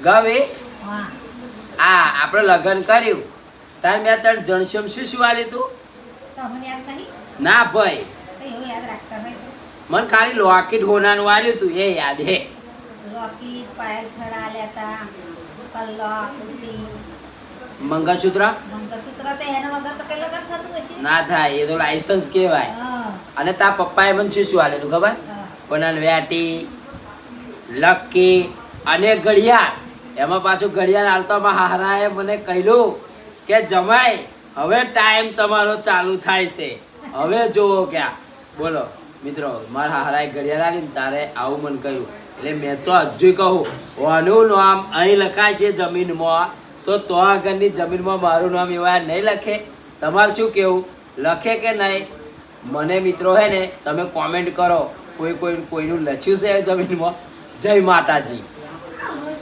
ગવે હા આપણે લગ્ન કર્યું તાર મેં તને જણસમ શું આલ્યું તું? તો મને યાદ નહીં ના ભાઈ, તો એવું યાદ રાખતા હોય તો મને ખાલી લોકેટ હોનાનું આલ્યું તું એ યાદ હે. લોકેટ પાયલ છડા લેતા કલ્લા કુર્તી મંગળસૂત્ર મંગળસૂત્ર તો એના વગર તો કઈ લગન થતું હશે ના થાય, એ તો લાયસન્સ કહેવાય. હા અને તાર પપ્પાએ મને શું આલ્યું ખબર? હા કોનાન વેટી, લક્કી અને ઘડિયાળ. એમાં પાછું ઘડિયાળ હાલતામાં હારાએ મને કહ્યું કે જમાઈ હવે ટાઈમ તમારો ચાલુ થાય છે, હવે જોવો ક્યાં. બોલો મિત્રો, મારા હારાએ ઘડિયાળ આલી ને તારે આવું મને કહ્યું. એટલે મેં તો હજુ કહું ઓનું નામ અહીં લખાય છે જમીનમાં, તો આગળની જમીનમાં મારું નામ એવા નહીં લખે? તમારે શું કેવું, લખે કે નહીં? મને મિત્રો હે ને તમે કોમેન્ટ કરો, કોઈનું લખ્યું છે જમીનમાં? જય માતાજી.